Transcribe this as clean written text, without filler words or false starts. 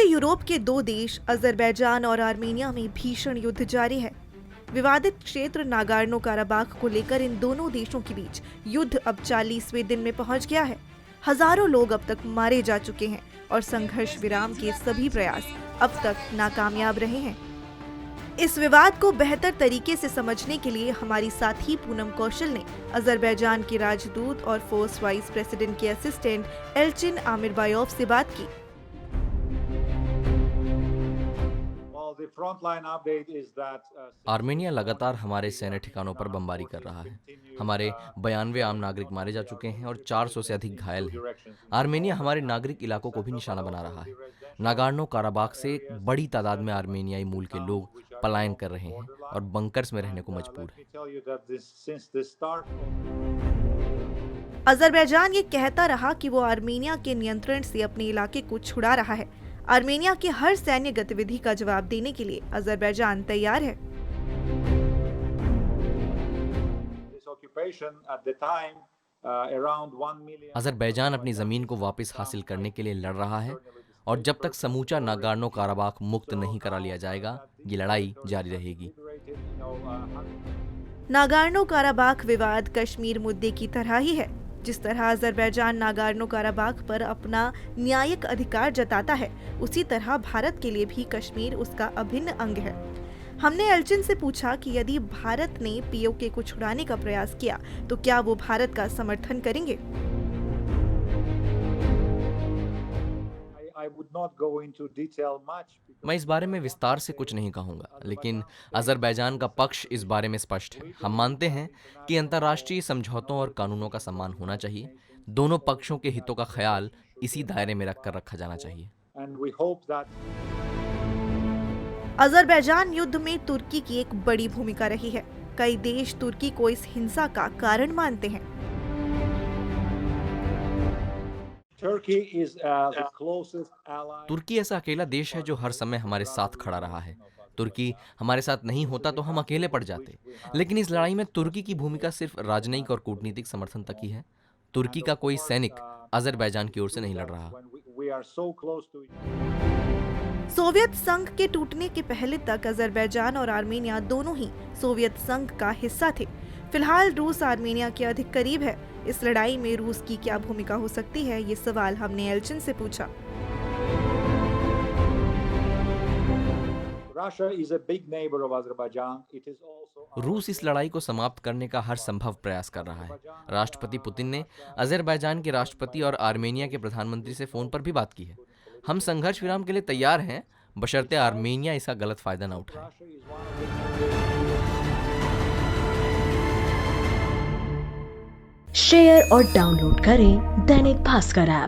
पूरे यूरोप के दो देश अजरबैजान और आर्मेनिया में भीषण युद्ध जारी है। विवादित क्षेत्र नागोर्नो काराबाख को लेकर इन दोनों देशों के बीच युद्ध अब 40वें दिन में पहुंच गया है। हजारों लोग अब तक मारे जा चुके हैं और संघर्ष विराम के सभी प्रयास अब तक नाकामयाब रहे हैं। इस विवाद को बेहतर तरीके से समझने के लिए हमारी साथी पूनम कौशल ने अजरबैजान के राजदूत और फोर्स वाइस प्रेसिडेंट के असिस्टेंट एल्चिन आमिरबायोव से बात की। आर्मेनिया लगातार हमारे सैन्य ठिकानों पर बमबारी कर रहा है। हमारे 92 आम नागरिक मारे जा चुके हैं और 400 से अधिक घायल हैं। आर्मेनिया हमारे नागरिक इलाकों को भी निशाना बना रहा है। नागोर्नो काराबाख से एक बड़ी तादाद में आर्मेनियाई मूल के लोग पलायन कर रहे हैं और बंकर्स में रहने को मजबूर हैं। अजरबैजान ये कहता रहा कि वो आर्मेनिया के नियंत्रण से अपने इलाके को छुड़ा रहा है। आर्मेनिया की हर सैन्य गतिविधि का जवाब देने के लिए अजरबैजान तैयार है। अजरबैजान अपनी जमीन को वापस हासिल करने के लिए लड़ रहा है और जब तक समूचा नागोर्नो काराबाख मुक्त नहीं करा लिया जाएगा, ये लड़ाई जारी रहेगी। नागोर्नो काराबाख विवाद कश्मीर मुद्दे की तरह ही है। जिस तरह अजरबैजान नागोर्नो काराबाख पर अपना न्यायिक अधिकार जताता है, उसी तरह भारत के लिए भी कश्मीर उसका अभिन्न अंग है। हमने एल्चिन से पूछा कि यदि भारत ने पीओके को छुड़ाने का प्रयास किया तो क्या वो भारत का समर्थन करेंगे। मैं इस बारे में विस्तार से कुछ नहीं कहूंगा, लेकिन अजरबैजान का पक्ष इस बारे में स्पष्ट है। हम मानते हैं कि अंतर्राष्ट्रीय समझौतों और कानूनों का सम्मान होना चाहिए। दोनों पक्षों के हितों का ख्याल इसी दायरे में रखकर रखा जाना चाहिए। अजरबैजान युद्ध में तुर्की की एक बड़ी भूमिका रही है। कई देश तुर्की को इस हिंसा का कारण मानते हैं। तुर्की ऐसा अकेला देश है जो हर समय हमारे साथ खड़ा रहा है। तुर्की हमारे साथ नहीं होता तो हम अकेले पड़ जाते। लेकिन इस लड़ाई में तुर्की की भूमिका सिर्फ राजनयिक और कूटनीतिक समर्थन तक ही है। तुर्की का कोई सैनिक अजरबैजान की ओर से नहीं लड़ रहा। सोवियत संघ के टूटने के पहले तक अजरबैजान और आर्मेनिया दोनों ही सोवियत संघ का हिस्सा थे। फिलहाल रूस आर्मेनिया के अधिक करीब है। इस लड़ाई में रूस की क्या भूमिका हो सकती है, ये सवाल हमने एल्चिन से पूछा। रूस इस लड़ाई को समाप्त करने का हर संभव प्रयास कर रहा है। राष्ट्रपति पुतिन ने अजरबैजान के राष्ट्रपति और आर्मेनिया के प्रधानमंत्री से फोन पर भी बात की है। हम संघर्ष विराम के लिए तैयार हैं, बशर्ते आर्मेनिया इसका गलत फायदा न उठाए। शेयर और डाउनलोड करें दैनिक भास्कर ऐप।